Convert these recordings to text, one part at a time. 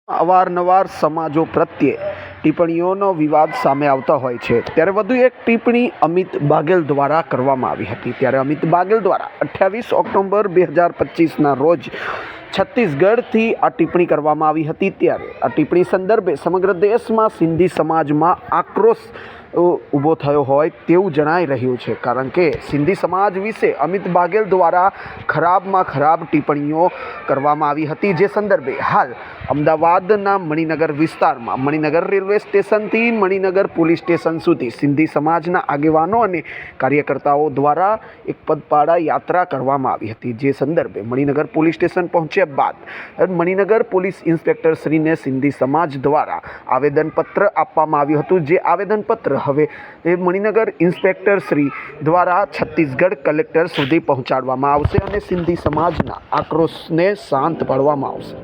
અવારનવાર સમાજો પ્રત્યે ટિપ્પણીઓનો વિવાદ સામે આવતા હોય છે, ત્યારે વધુ એક ટિપ્પણી અમિત બાગેલ દ્વારા કરવામાં આવી હતી। ત્યારે અમિત બાગેલ દ્વારા 28 ઓક્ટોબર 2025ના રોજ છત્તીસગઢથી આ ટિપ્પણી કરવામાં આવી હતી। ત્યારે આ ટિપ્પણી સંદર્ભે સમગ્ર દેશમાં સિંધી સમાજમાં આક્રોશ ઊભો થયો હોય તેવું જણાઈ રહ્યું છે, કારણ કે સિંધી સમાજ વિશે અમિત બાગેલ દ્વારા ખરાબમાં ખરાબ ટિપ્પણીઓ કરવામાં આવી હતી। જે સંદર્ભે હાલ અમદાવાદના મણિનગર વિસ્તારમાં મણિનગર રેલવે સ્ટેશનથી મણિનગર પોલીસ સ્ટેશન સુધી સિંધી સમાજના આગેવાનો અને કાર્યકર્તાઓ દ્વારા એક પગપાળા યાત્રા કરવામાં આવી હતી। જે સંદર્ભે મણિનગર પોલીસ સ્ટેશન પહોંચ્યા બાદ મણિનગર પોલીસ ઇન્સ્પેક્ટર શ્રીને સિંધી સમાજ દ્વારા આવેદનપત્ર આપવામાં આવ્યું હતું। જે આવેદનપત્ર હવે મણિનગર ઇન્સ્પેક્ટર શ્રી દ્વારા છત્તીસગઢ કલેક્ટર સુધી પહોંચાડવામાં આવશે અને સિંધી સમાજના આક્રોશને શાંત પાડવામાં આવશે।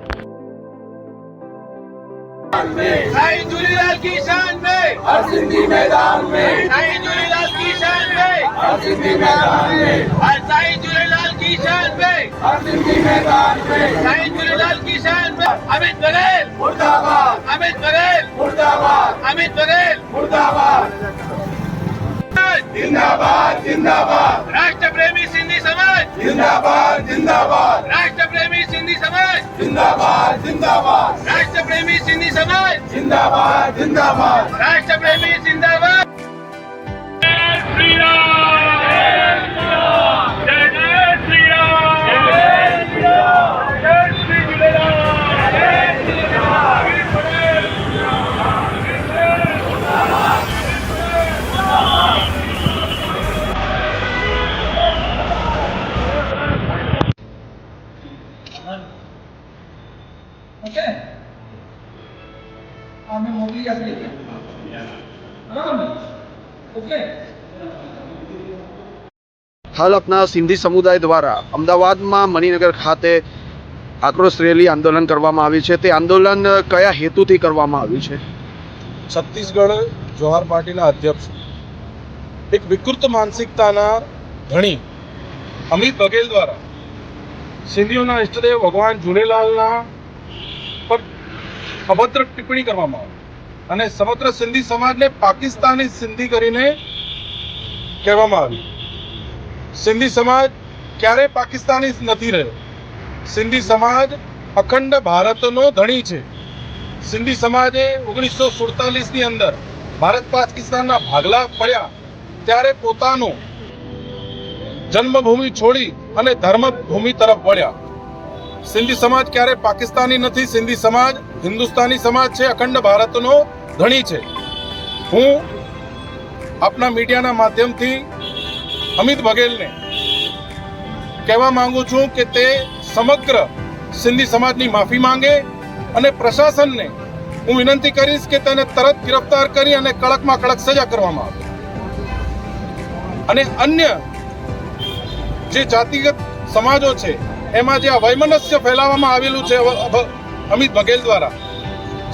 साईं झूलेलाल की शान में हर सिंधी मैदान में साईं झूलेलाल की शान में हर सिंधी मैदान में हर साईं झूलेलाल की शान में हर सिंधी मैदान में साईं झूलेलाल की शान में अमित बघेल मुर्दाबाद अमित बघेल मुर्दाबाद अमित बघेल मुर्दाबाद जिंदाबाद जिंदाबाद राष्ट्र प्रेमी सिंधी समाज जिंदाबाद जिंदाबाद राष्ट्र प्रेमी सिंधी समाज जिंदाबाद जिंदाबाद राष्ट्र प्रेमी सिंधी समाज जिंदाबाद जिंदाबाद राष्ट्र प्रेमी जिंदाबाद। जय श्री राम जय जय श्री राम जय श्री राम जय श्री झूलेलाल जय श्री राम। ओके हमें मोकली आपली बराबर ने ओके। હાલ આપના સિંધી સમુદાય દ્વારા અમદાવાદમાં મણિનગર ખાતે આક્રોશ રેલી આંદોલન કરવામાં આવી છે, તે આંદોલન કયા હેતુથી કરવામાં આવ્યું છે? છત્તીસગઢ જોહાર પાર્ટીના અધ્યક્ષ એક વિકૃત માનસિકતાના ધણી અમિત બઘેલ દ્વારા સિંધીઓના ઈષ્ટદેવ ભગવાન ઝૂલેલાલના પર અભદ્ર ટિપ્પણી કરવામાં આવી અને સમગ્ર સિંધી સમાજને પાકિસ્તાની સિંધી કરીને કહેવામાં આવી। સિંધી સમાજ ક્યારેય પાકિસ્તાની નથી રહ્યો। સિંધી સમાજ અખંડ ભારતનો ધણી છે। સિંધી સમાજે 1947ની અંદર ભારત પાકિસ્તાનના ભાગલા પડ્યા ત્યારે પોતાનું જન્મભૂમિ છોડી અને ધર્મભૂમિ તરફ વળ્યા। સિંધી સમાજ ક્યારે પાકિસ્તાની નથી। સિંધી સમાજ હિન્દુસ્તાની સમાજ છે, અખંડ ભારતનો ધણી છે। હું આપના મીડિયાના માધ્યમથી અમિત બઘેલને કહેવા માંગુ છું કે તે સમગ્ર સિંધી સમાજની માફી માંગે અને પ્રશાસનને હું વિનંતી કરીશ કે તેને તરત ગિરફ્તાર કરી અને કડકમાં કડક સજા કરવામાં આવે અને અન્ય જે જાતિગત સમાજો છે એમાં જે આ વૈમનસ્ય ફેલાવવામાં આવેલું છે અમિત બઘેલ દ્વારા,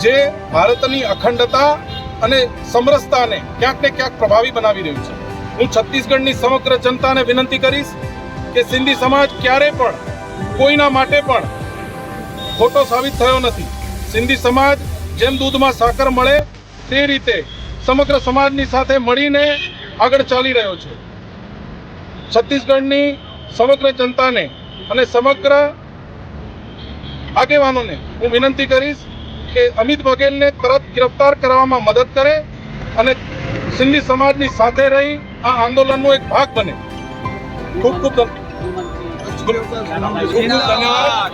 જે ભારતની અખંડતા અને સમરસતાને ક્યાંક ને ક્યાંક પ્રભાવી બનાવી રહ્યું છે। હું છત્તીસગઢની સમગ્ર જનતાને વિનંતી કરીશ કે સિંધી સમાજ ક્યારે પણ કોઈના માટે પણ ખોટો સાબિત થયો નથી। સિંધી સમાજ જેમ દૂધમાં સાકર મળે તે રીતે સમગ્ર સમાજની સાથે મળીને આગળ ચાલી રહ્યો છે। છત્તીસગઢની સમગ્ર જનતાને અને સમગ્ર આગેવાનોને હું વિનંતી કરીશ કે અમિત બઘેલને તરત ગિરફ્તાર કરવામાં મદદ કરે અને સિંધી સમાજની સાથે રહી આ આંદોલનનો એક ભાગ બને। ખૂબ ખૂબ ધન્યવાદ।